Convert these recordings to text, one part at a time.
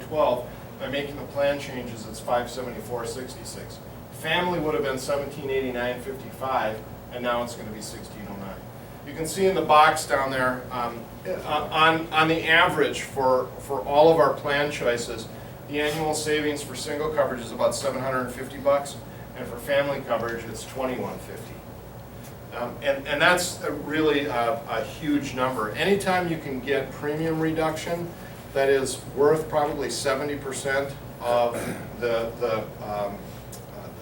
2012, by making the plan changes, it's $574.66. Family would have been $1789.55, and now it's going to be $1609. You can see in the box down there, on the average for all of our plan choices, the annual savings for single coverage is about $750, and for family coverage, it's $2150. And that's really a huge number. Anytime you can get premium reduction that is worth probably 70% of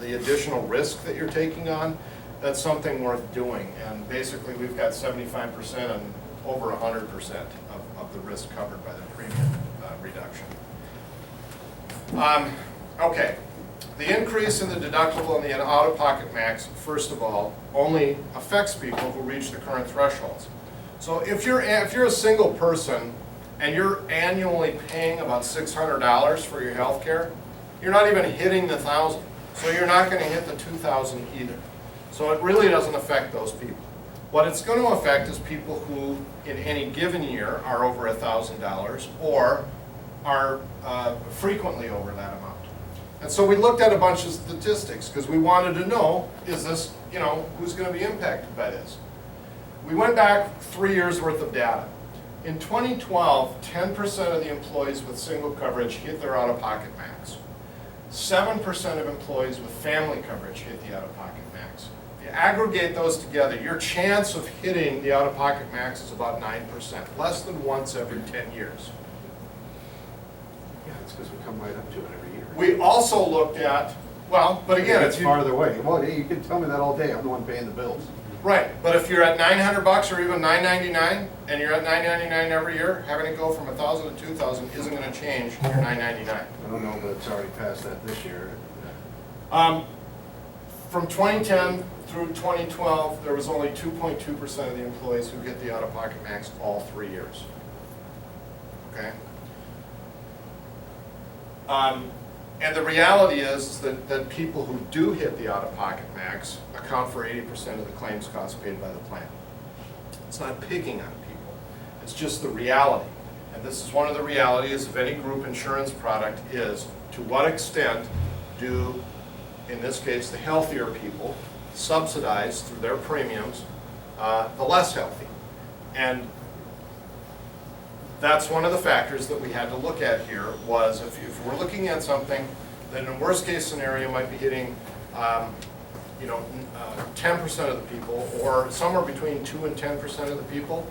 the additional risk that you're taking on, that's something worth doing. And basically, we've got 75% and over 100% of the risk covered by the premium reduction. Okay. The increase in the deductible and the out-of-pocket max, first of all, only affects people who reach the current thresholds. So if you're a single person and you're annually paying about $600 for your health care, you're not even hitting the $1,000. So you're not going to hit the $2,000 either. So it really doesn't affect those people. What it's going to affect is people who, in any given year, are over $1,000 or are frequently over that amount. And so we looked at a bunch of statistics because we wanted to know, is this, who's going to be impacted by this? We went back 3 years worth of data. In 2012, 10% of the employees with single coverage hit their out-of-pocket max. 7% of employees with family coverage hit the out-of-pocket max. If you aggregate those together, your chance of hitting the out-of-pocket max is about 9%, less than once every 10 years. Yeah, it's because we come right up to it every year. We also looked at, but again, It's farther away. Well, you can tell me that all day. I'm the one paying the bills. right, but if you're at $900 or even $999, and you're at $999 every year, having it go from 1,000 to 2,000 isn't going to change your $999. I don't know, but it's already past that this year. From 2010 through 2012, there was only 2.2% of the employees who hit the out-of-pocket max all 3 years. Okay? And the reality is that people who do hit the out-of-pocket max account for 80% of the claims costs paid by the plan. It's not picking on people. It's just the reality. And this is one of the realities of any group insurance product is, to what extent do, in this case, the healthier people subsidize through their premiums the less healthy. And that's one of the factors that we had to look at here was if we're looking at something that in a worst case scenario might be hitting 10% of the people or somewhere between 2 and 10% of the people,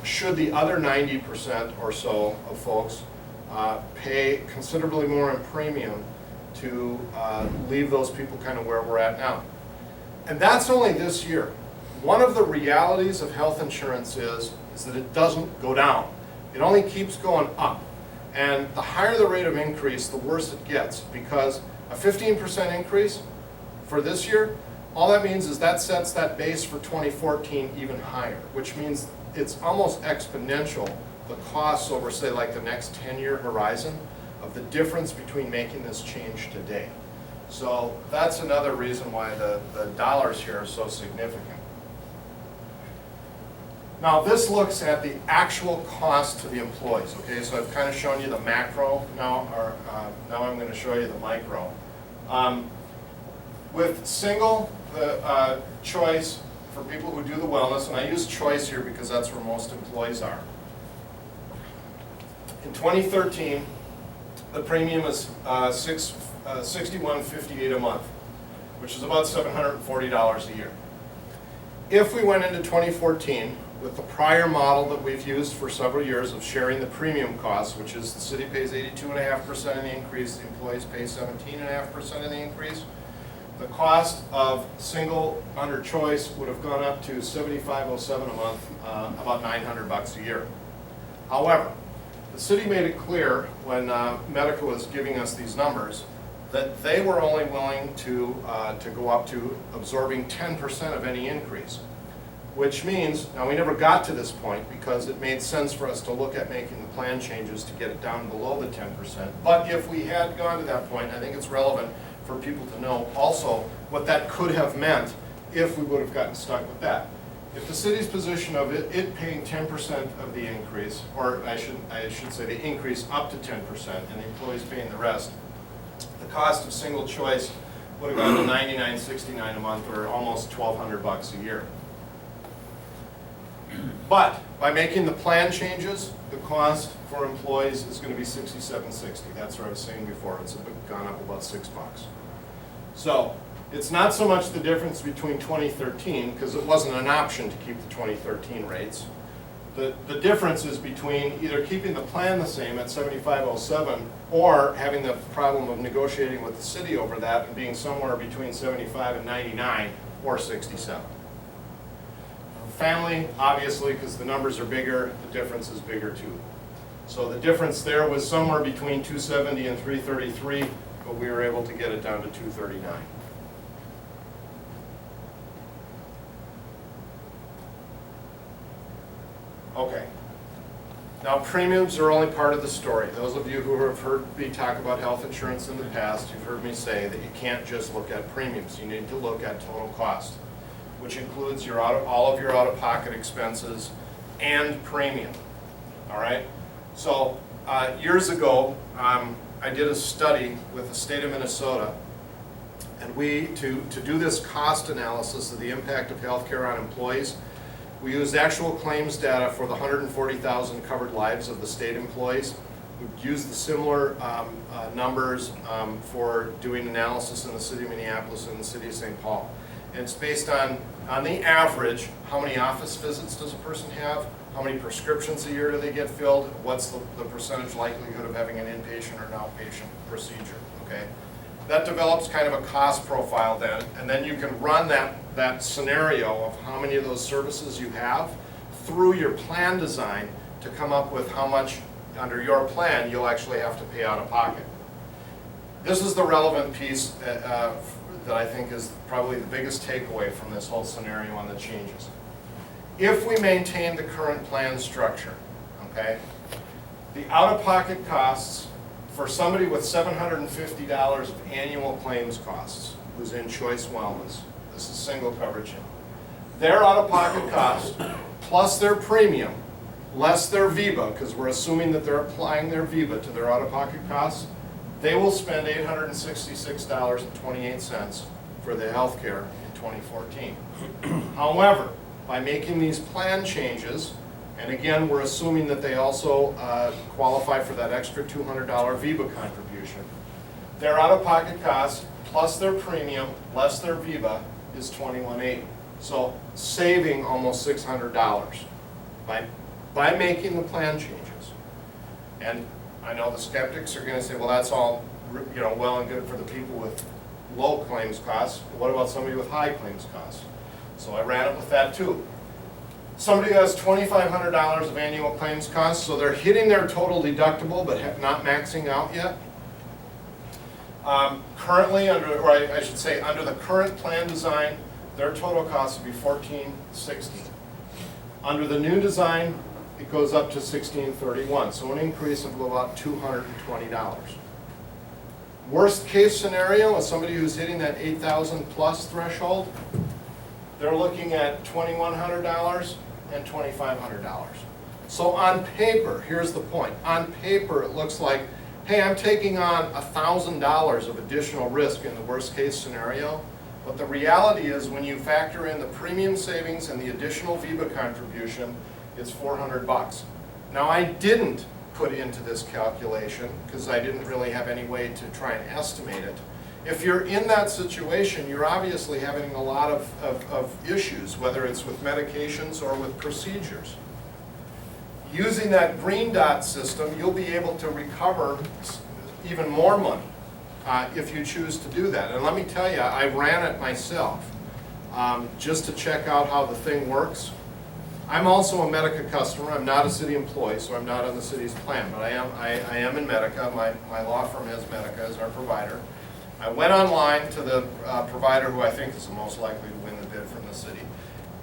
should the other 90% or so of folks pay considerably more in premium to leave those people kind of where we're at now. And that's only this year. One of the realities of health insurance is that it doesn't go down. It only keeps going up. And the higher the rate of increase, the worse it gets, because a 15% increase for this year, all that means is that sets that base for 2014 even higher, which means it's almost exponential, the costs over, say, like the next 10-year horizon of the difference between making this change today. So that's another reason why the dollars here are so significant. Now this looks at the actual cost to the employees, okay? So I've kind of shown you the macro now, now I'm going to show you the micro. With single, the choice for people who do the wellness, and I use choice here because that's where most employees are. In 2013, the premium is $61.58 a month, which is about $740 a year. If we went into 2014 with the prior model that we've used for several years of sharing the premium costs, which is the city pays 82.5% of the increase, the employees pay 17.5% of the increase, the cost of single under choice would have gone up to $75.07 a month, about $900 a year. However, the city made it clear when Medica was giving us these numbers that they were only willing to go up to absorbing 10% of any increase, which means, now we never got to this point because it made sense for us to look at making the plan changes to get it down below the 10%, but if we had gone to that point, I think it's relevant for people to know also what that could have meant if we would have gotten stuck with that. If the city's position of it paying 10% of the increase, or I should say the increase up to 10%, and the employees paying the rest, the cost of single choice would have gone to $99.69 a month, or almost $1,200 a year. But by making the plan changes, the cost for employees is going to be $67.60. That's what I was saying before. It's gone up about $6. So it's not so much the difference between 2013, because it wasn't an option to keep the 2013 rates. The difference is between either keeping the plan the same at 7507 or having the problem of negotiating with the city over that and being somewhere between 75 and 99 or 67. Family, obviously, because the numbers are bigger, the difference is bigger too. So the difference there was somewhere between 270 and 333, but we were able to get it down to 239. Okay. Now, premiums are only part of the story. Those of you who have heard me talk about health insurance in the past, you've heard me say that you can't just look at premiums. You need to look at total cost, which includes all of your out-of-pocket expenses and premium. All right? So years ago, I did a study with the state of Minnesota, and to do this cost analysis of the impact of healthcare on employees, we used actual claims data for the 140,000 covered lives of the state employees. We used the similar numbers for doing analysis in the city of Minneapolis and the city of St. Paul. And it's based on the average, how many office visits does a person have, how many prescriptions a year do they get filled, what's the percentage likelihood of having an inpatient or an outpatient procedure, okay? That develops kind of a cost profile then, and then you can run that scenario of how many of those services you have through your plan design to come up with how much under your plan you'll actually have to pay out of pocket. This is the relevant piece that I think is probably the biggest takeaway from this whole scenario on the changes. If we maintain the current plan structure, okay, the out-of-pocket costs for somebody with $750 of annual claims costs who's in Choice Wellness, this is single coverage, their out-of-pocket cost plus their premium less their VIBA, because we're assuming that they're applying their VIBA to their out-of-pocket costs, they will spend $866.28 for the health care in 2014. However, by making these plan changes, and again, we're assuming that they also qualify for that extra $200 VIBA contribution, their out-of-pocket costs plus their premium less their VIBA is $2,180. So saving almost $600 by making the plan changes. And I know the skeptics are going to say, well, that's all well and good for the people with low claims costs. But what about somebody with high claims costs? So I ran it with that too. Somebody who has $2,500 of annual claims costs, so they're hitting their total deductible but not maxing out yet. Currently, under the current plan design, their total cost would be $1,460. Under the new design, it goes up to $1,631, so an increase of about $220. Worst case scenario is somebody who's hitting that 8,000 plus threshold, they're looking at $2,100 and $2,500. So on paper, here's the point, on paper it looks like, hey, I'm taking on $1,000 of additional risk in the worst case scenario, but the reality is when you factor in the premium savings and the additional VIBA contribution, it's $400. Now I didn't put into this calculation because I didn't really have any way to try and estimate it. If you're in that situation, you're obviously having a lot of issues, whether it's with medications or with procedures. Using that green dot system, you'll be able to recover even more money if you choose to do that. And let me tell you, I ran it myself just to check out how the thing works. I'm also a Medica customer. I'm not a city employee, so I'm not on the city's plan, but I am in Medica. My law firm has Medica as our provider. I went online to the provider who I think is the most likely to win the bid from the city.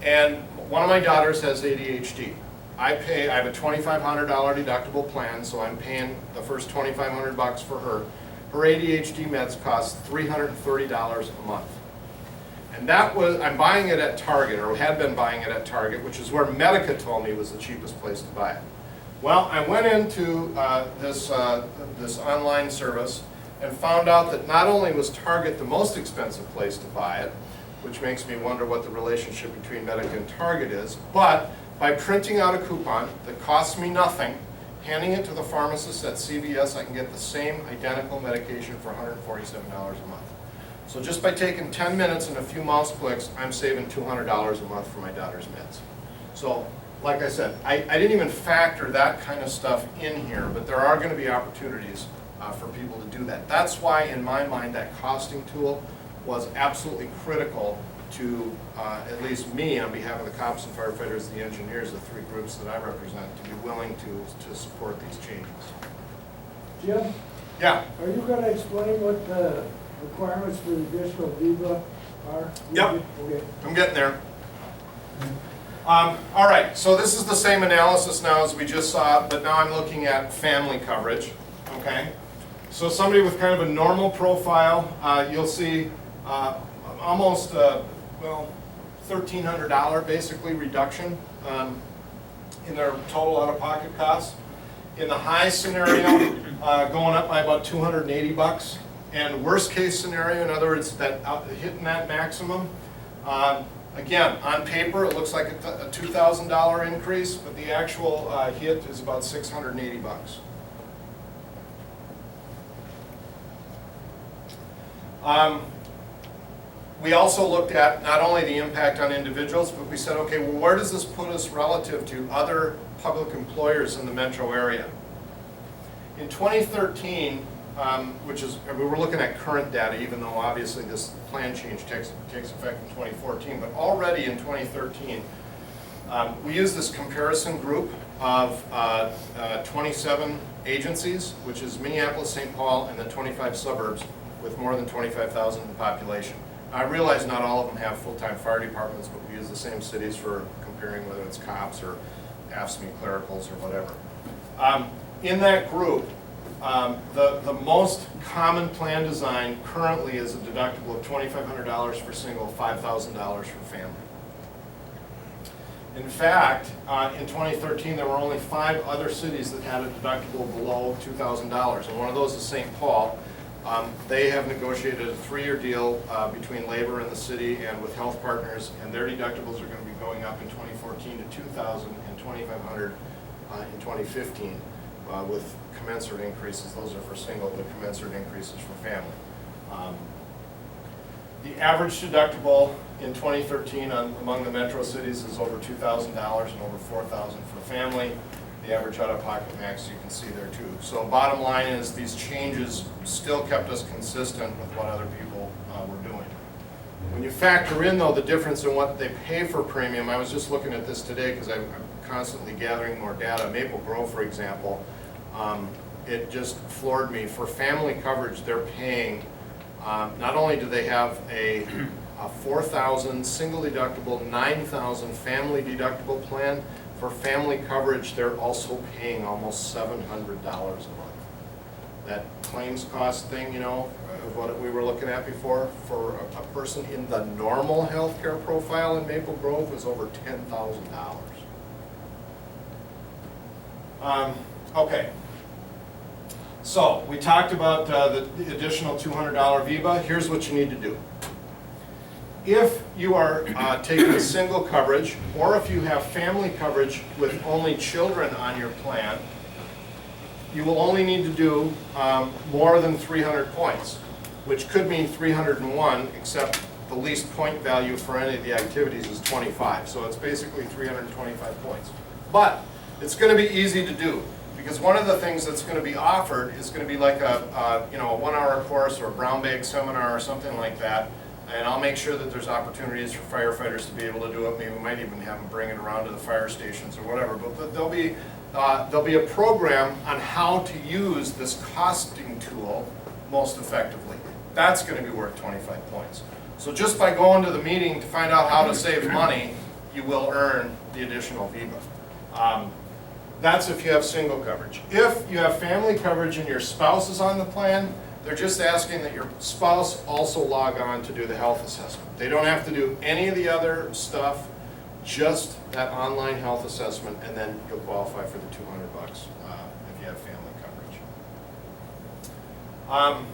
And one of my daughters has ADHD. I have a $2,500 deductible plan, so I'm paying the first $2,500 for her. Her ADHD meds cost $330 a month. And that was, I'm buying it at Target, or had been buying it at Target, which is where Medica told me was the cheapest place to buy it. Well, I went into this online service and found out that not only was Target the most expensive place to buy it, which makes me wonder what the relationship between Medica and Target is, but by printing out a coupon that costs me nothing, handing it to the pharmacist at CVS, I can get the same identical medication for $147 a month. So just by taking 10 minutes and a few mouse clicks, I'm saving $200 a month for my daughter's meds. So, like I said, I didn't even factor that kind of stuff in here, but there are going to be opportunities for people to do that. That's why, in my mind, that costing tool was absolutely critical to, at least me, on behalf of the cops and firefighters, the engineers, the three groups that I represent, to be willing to support these changes. Jim, Yeah. are you gonna explain what the requirements for the additional VIVA are? Yep. Okay. I'm getting there. All right, so this is the same analysis now as we just saw, but now I'm looking at family coverage, okay? So somebody with kind of a normal profile, you'll see almost, well, $1,300 basically reduction in their total out-of-pocket costs. In the high scenario, going up by about $280. And worst case scenario, in other words, that hitting that maximum, again, on paper, it looks like a $2,000 increase, but the actual hit is about $680. We also looked at not only the impact on individuals, but we said, okay, well, where does this put us relative to other public employers in the metro area? In 2013, which is, we were looking at current data, even though obviously this plan change takes effect in 2014, but already in 2013, we used this comparison group of 27 agencies, which is Minneapolis, St. Paul, and the 25 suburbs with more than 25,000 in the population. I realize not all of them have full-time fire departments, but we use the same cities for comparing whether it's cops or AFSCME clericals or whatever. In that group, the most common plan design currently is a deductible of $2,500 for single, $5,000 for family. In fact, in 2013, there were only 5 other cities that had a deductible below $2,000, and one of those is St. Paul. They have negotiated a 3-year deal between labor and the city and with health partners, and their deductibles are going to be going up in 2014 to $2,000 and $2,500 in 2015 with commensurate increases. Those are for single, but commensurate increases for family. The average deductible in 2013 among the metro cities is over $2,000 and over $4,000 for family. The average out-of-pocket max you can see there too. So bottom line is these changes still kept us consistent with what other people were doing. When you factor in though the difference in what they pay for premium, I was just looking at this today because I'm constantly gathering more data. Maple Grove, for example, it just floored me. For family coverage, they're paying, not only do they have a $4,000 single deductible, $9,000 family deductible plan, for family coverage, they're also paying almost $700 a month. That claims cost thing, you know, of what we were looking at before, for a person in the normal healthcare profile in Maple Grove was over $10,000. Okay. So, we talked about the additional $200 VIVA. Here's what you need to do. If you are taking single coverage, or if you have family coverage with only children on your plan, you will only need to do more than 300 points, which could mean 301, except the least point value for any of the activities is 25. So it's basically 325 points. But it's going to be easy to do, because one of the things that's going to be offered is going to be like a 1-hour course or a brown bag seminar or something like that. And I'll make sure that there's opportunities for firefighters to be able to do it. Maybe we might even have them bring it around to the fire stations or whatever. But there'll be a program on how to use this costing tool most effectively. That's going to be worth 25 points. So just by going to the meeting to find out how to save money, you will earn the additional VIVA. That's if you have single coverage. If you have family coverage and your spouse is on the plan, They're just asking that your spouse also log on to do the health assessment. They don't have to do any of the other stuff, just that online health assessment, and then you'll qualify for the $200 if you have family coverage.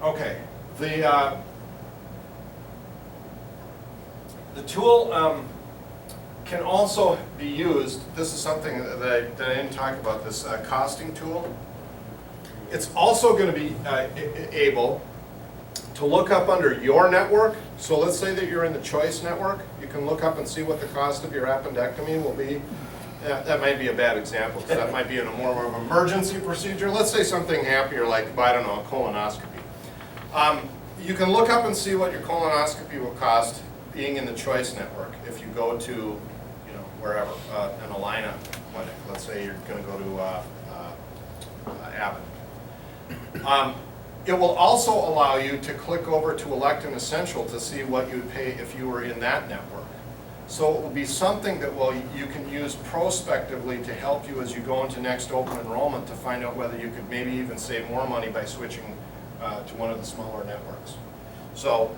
Okay, the tool can also be used. This is something that I didn't talk about, this costing tool. It's also going to be able to look up under your network. So let's say that you're in the Choice network. You can look up and see what the cost of your appendectomy will be. That might be a bad example, because that might be in a more of an emergency procedure. Let's say something happier, like, I don't know, a colonoscopy. You can look up and see what your colonoscopy will cost being in the Choice network if you go to, you know, wherever, an Allina clinic. Let's say you're going to go to Abbott. It will also allow you to click over to Elect and Essential to see what you'd pay if you were in that network. So it will be something that you can use prospectively to help you as you go into next open enrollment to find out whether you could maybe even save more money by switching to one of the smaller networks. So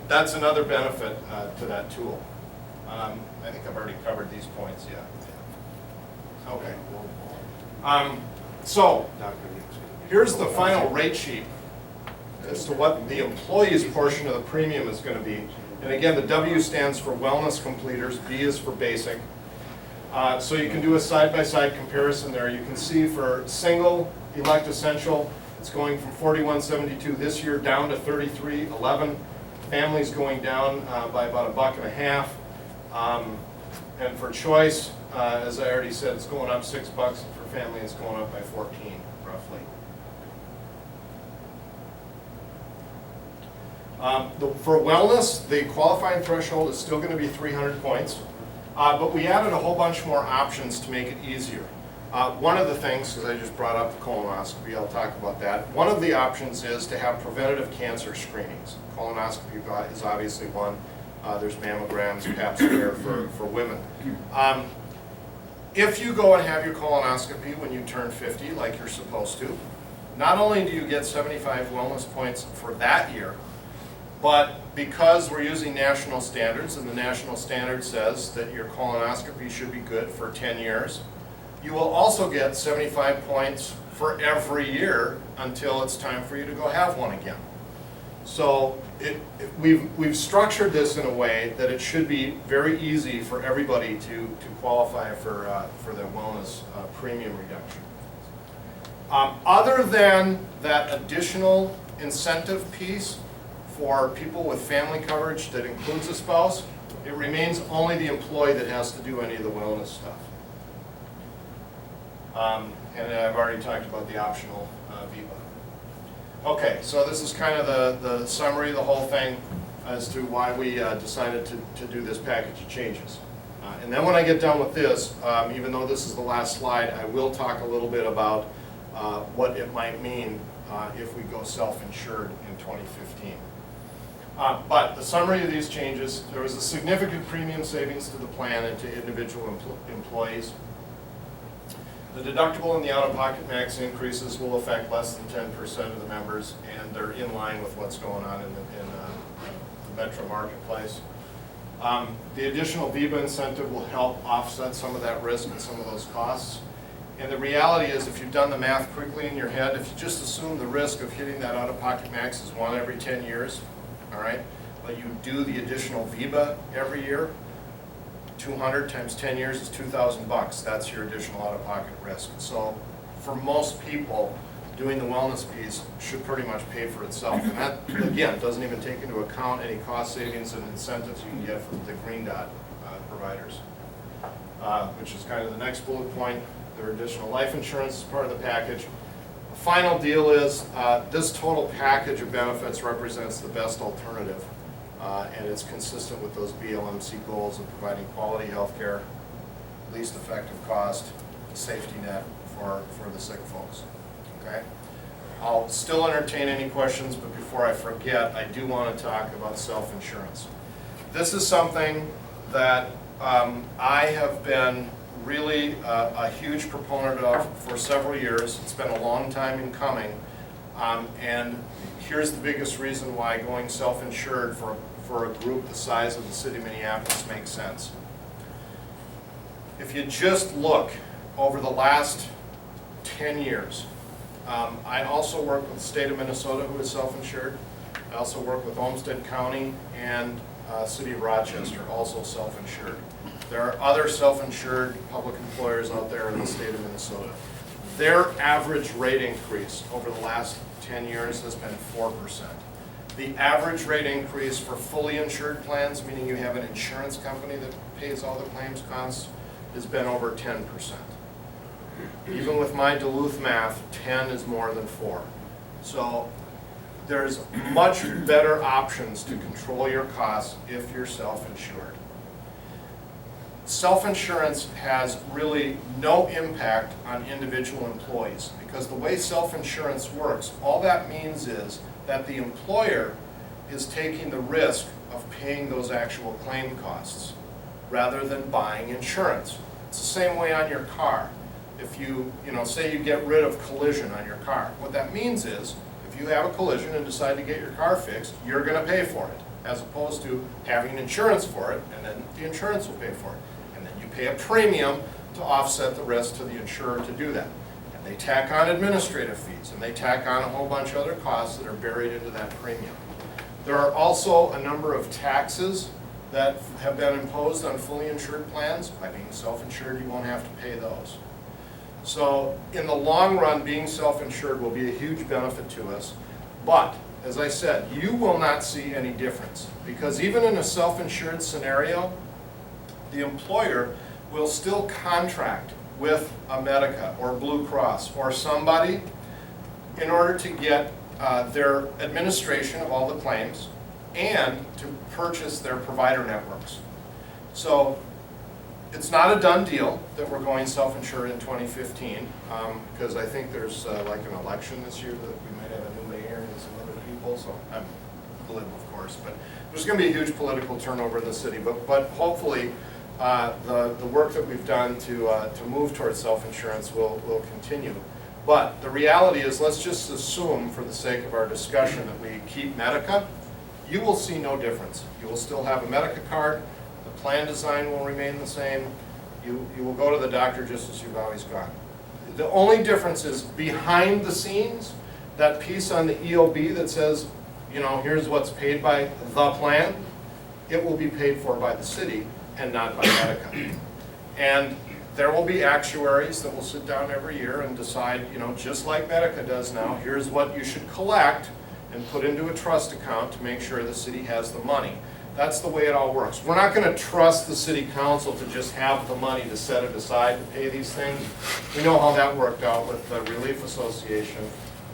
that's another benefit to that tool. I think I've already covered these points, yeah. Okay. So here's the final rate sheet as to what the employee's portion of the premium is going to be. And again, the W stands for wellness completers, B is for basic. So you can do a side-by-side comparison there. You can see for single, Elect Essential, it's going from $41.72 this year down to $33.11. Family's going down by about $1.50. And for Choice, as I already said, it's going up $6. For family, it's going up by 14, roughly. For wellness, the qualifying threshold is still going to be 300 points, but we added a whole bunch more options to make it easier. One of the things, because I just brought up the colonoscopy, I'll talk about that. One of the options is to have preventative cancer screenings. Colonoscopy is obviously one. There's mammograms, Pap smear for women. If you go and have your colonoscopy when you turn 50, like you're supposed to, not only do you get 75 wellness points for that year, but because we're using national standards, and the national standard says that your colonoscopy should be good for 10 years, you will also get 75 points for every year until it's time for you to go have one again. So we've structured this in a way that it should be very easy for everybody to qualify for the wellness premium reduction. Other than that additional incentive piece for people with family coverage that includes a spouse, it remains only the employee that has to do any of the wellness stuff. And I've already talked about the optional VIPA. Okay, so this is kind of the summary of the whole thing as to why we decided to do this package of changes. And then when I get done with this, even though this is the last slide, I will talk a little bit about what it might mean if we go self-insured in 2015. But the summary of these changes, there was a significant premium savings to the plan and to individual employees. The deductible and the out-of-pocket max increases will affect less than 10% of the members, and they're in line with what's going on in the metro marketplace. The additional VIBA incentive will help offset some of that risk and some of those costs. And the reality is, if you've done the math quickly in your head, if you just assume the risk of hitting that out-of-pocket max is 1 every 10 years, all right, but you do the additional VIBA every year, 200 times 10 years is $2,000. That's your additional out-of-pocket risk. So for most people, doing the wellness piece should pretty much pay for itself. And that, again, doesn't even take into account any cost savings and incentives you can get from the Green Dot providers, which is kind of the next bullet point. Their additional life insurance is part of the package. The final deal is this total package of benefits represents the best alternative. And it's consistent with those BLMC goals of providing quality health care, least effective cost, safety net for the sick folks. Okay? I'll still entertain any questions, but before I forget, I do want to talk about self-insurance. This is something that I have been really a huge proponent of for several years. It's been a long time in coming. And here's the biggest reason why going self-insured for a group the size of the city of Minneapolis makes sense. If you just look over the last 10 years, I also work with the state of Minnesota, who is self-insured. I also work with Olmsted County and City of Rochester, also self-insured. There are other self-insured public employers out there in the state of Minnesota. Their average rate increase over the last 10 years has been 4%. The average rate increase for fully insured plans, meaning you have an insurance company that pays all the claims costs, has been over 10%. Even with my Duluth math, 10 is more than 4. So there's much better options to control your costs if you're self-insured. Self-insurance has really no impact on individual employees, because the way self-insurance works, all that means is that the employer is taking the risk of paying those actual claim costs rather than buying insurance. It's the same way on your car. If you say you get rid of collision on your car, what that means is if you have a collision and decide to get your car fixed, you're going to pay for it, as opposed to having insurance for it, and then the insurance will pay for it. And then you pay a premium to offset the risk to the insurer to do that. And they tack on administrative fees, and they tack on a whole bunch of other costs that are buried into that premium. There are also a number of taxes that have been imposed on fully insured plans. By being self-insured, you won't have to pay those. So in the long run, being self-insured will be a huge benefit to us. But, as I said, you will not see any difference, because even in a self-insured scenario, the employer will still contract with a Medica or Blue Cross or somebody in order to get their administration of all the claims and to purchase their provider networks. So it's not a done deal that we're going self-insured in 2015, because I think there's like an election this year that we might have a new mayor and some other people, so I'm glib, of course, but there's going to be a huge political turnover in the city. But hopefully the work that we've done to move towards self-insurance will continue. But the reality is, let's just assume for the sake of our discussion that we keep Medica. You will see no difference. You will still have a Medica card. The plan design will remain the same. You will go to the doctor just as you've always gone. The only difference is behind the scenes, that piece on the EOB that says, here's what's paid by the plan, it will be paid for by the city and not by Medica. And there will be actuaries that will sit down every year and decide, just like Medica does now, here's what you should collect and put into a trust account to make sure the city has the money. That's the way it all works. We're not going to trust the city council to just have the money to set it aside to pay these things. We know how that worked out with the Relief Association,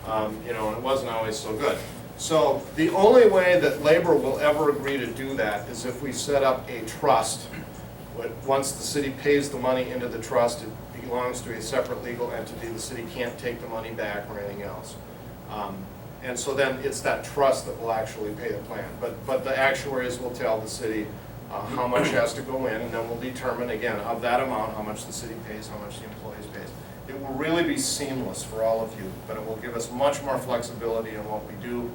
and it wasn't always so good. So the only way that labor will ever agree to do that is if we set up a trust. Once the city pays the money into the trust, it belongs to a separate legal entity. The city can't take the money back or anything else. And so then it's that trust that will actually pay the plan. But the actuaries will tell the city how much has to go in, and then we'll determine, again, of that amount, how much the city pays, how much the employees pays. It will really be seamless for all of you, but it will give us much more flexibility in what we do,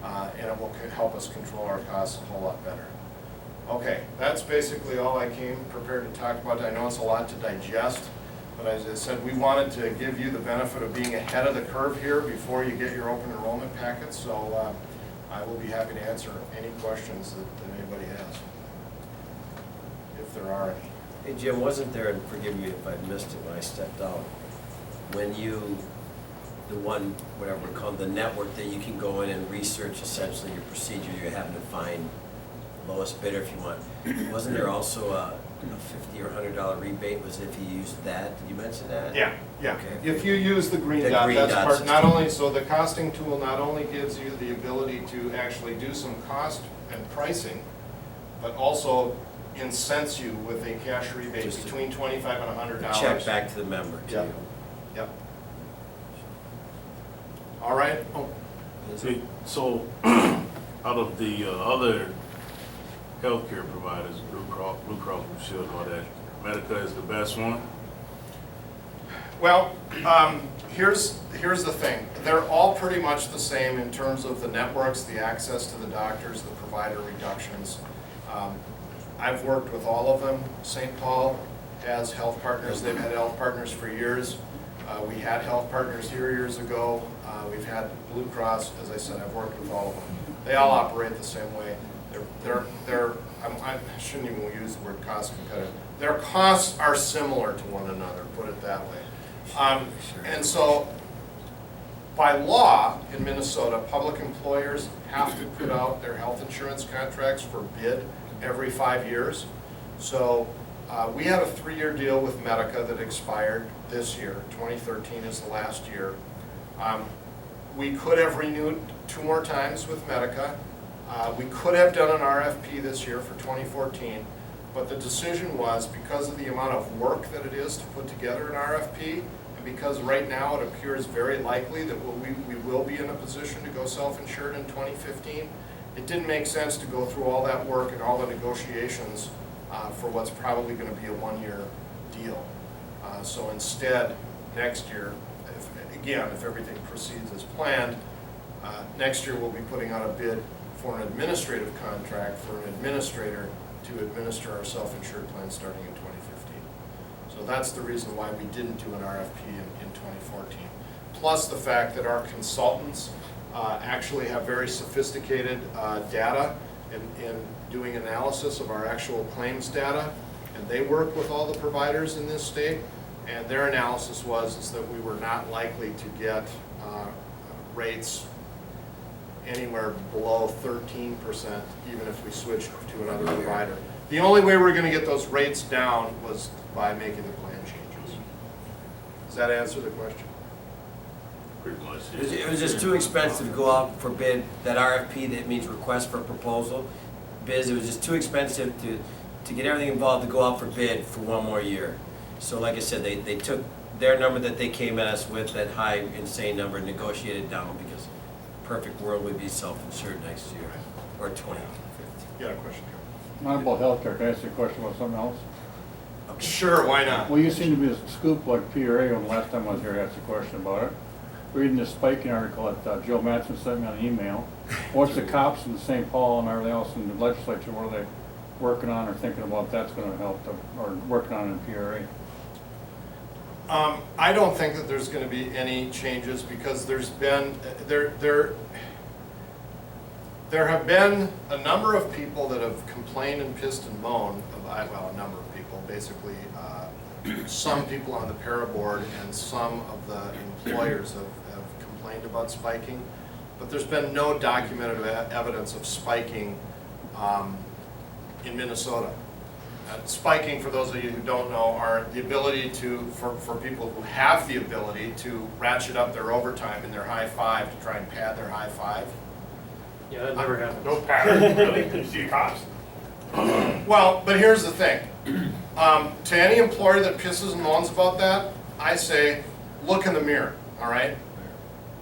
and it will help us control our costs a whole lot better. Okay, that's basically all I came prepared to talk about. I know it's a lot to digest, but as I said, we wanted to give you the benefit of being ahead of the curve here before you get your open enrollment packets, so I will be happy to answer any questions that anybody has, if there are any. Hey Jim, wasn't there, and forgive me if I missed it when I stepped out, when whatever we call the network that you can go in and research essentially your procedure, you're having to find the lowest bidder if you want. Wasn't there also a $50 or $100 rebate? Was if you used that? Did you mention that? Yeah. Okay. If you use the green The dot, green that's dot part, system. not only, so the costing tool not only gives you the ability to actually do some cost and pricing, but also incents you with a cash rebate Just between $25 and $100. Check back to the member too. Yep. Yep. All right. Oh, See, so out of the other healthcare providers, Blue Cross Blue Shield and all that, Medica is the best one? Well, here's the thing. They're all pretty much the same in terms of the networks, the access to the doctors, the provider reductions. I've worked with all of them. St. Paul has health partners. They've had health partners for years. We had health partners here years ago. We've had Blue Cross. As I said, I've worked with all of them. They all operate the same way. I shouldn't even use the word cost competitive. Their costs are similar to one another, put it that way. And so, by law in Minnesota, public employers have to put out their health insurance contracts for bid every 5 years. So we had a 3-year deal with Medica that expired this year. 2013 is the last year. We could have renewed 2 more times with Medica. We could have done an RFP this year for 2014, but the decision was, because of the amount of work that it is to put together an RFP, and because right now it appears very likely that we will be in a position to go self-insured in 2015, it didn't make sense to go through all that work and all the negotiations for what's probably going to be a 1-year deal. So instead, next year, if everything proceeds as planned, next year we'll be putting out a bid for an administrative contract for an administrator to administer our self-insured plan starting in 2015. So that's the reason why we didn't do an RFP in 2014. Plus the fact that our consultants actually have very sophisticated data in doing analysis of our actual claims data, and they work with all the providers in this state, and their analysis was that we were not likely to get rates anywhere below 13%, even if we switched to another provider. The only way we're going to get those rates down was by making the plan changes. Does that answer the question? Pretty much. It was just too expensive to go out for bid, that RFP, that means request for proposal. Biz, it was just too expensive to get everything involved to go out for bid for 1 more year. So like I said, they took their number that they came at us with, that high insane number, and negotiated down, because perfect world would be self-insured next year, or 2015. You got a question, Not about healthcare, can I ask you a question about something else? Karen? Sure, why not? Well, you seem to be a scoop like PRA when last time I was here, I asked a question about it. Reading this spiking article that Joe Mattson sent me on an email. What's the cops in St. Paul and everything else in the legislature, what are they working on or thinking about that's gonna help them, or working on in PRA? I don't think that there's going to be any changes, because there's been, there have been a number of people that have complained and pissed and moaned about, well, a number of people, basically, some people on the para board and some of the employers have complained about spiking, but there's been no documented evidence of spiking in Minnesota. Spiking, for those of you who don't know, are the ability to, for people who have the ability to ratchet up their overtime in their high five to try and pad their high five. Yeah, that never happened. No pattern, really, you see cops. Well, but here's the thing. To any employer that pisses and moans about that, I say, look in the mirror, all right?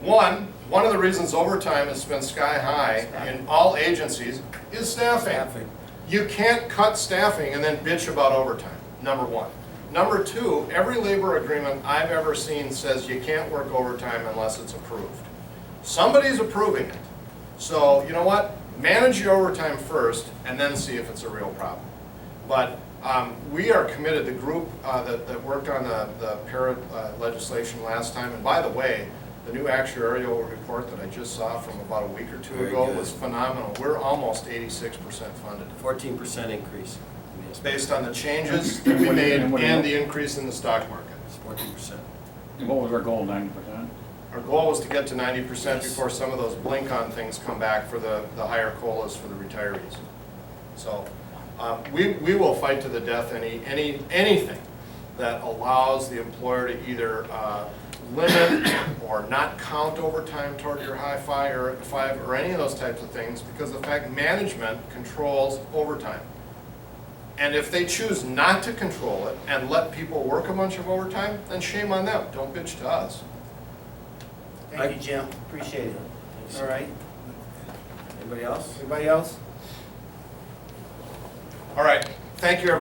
One of the reasons overtime has been sky high in all agencies is staffing. You can't cut staffing and then bitch about overtime, number one. Number two, every labor agreement I've ever seen says you can't work overtime unless it's approved. Somebody's approving it. So, you know what? Manage your overtime first and then see if it's a real problem. But we are committed, the group that worked on the para legislation last time, and by the way, the new actuarial report that I just saw from about a week or two Very ago good. was phenomenal. We're almost 86% funded. 14% increase. It's based on the changes that we made and the increase in the stock market. It's 14%. And what was our goal, 90%? Our goal was to get to 90% before some of those blink-on things come back for the higher COLAs for the retirees. So we will fight to the death anything that allows the employer to either limit or not count overtime toward your high five or any of those types of things, because the fact management controls overtime. And if they choose not to control it and let people work a bunch of overtime, then shame on them. Don't bitch to us. Thank you, Jim. Appreciate it. All right. Anybody else? Anybody else? All right. Thank you, everybody.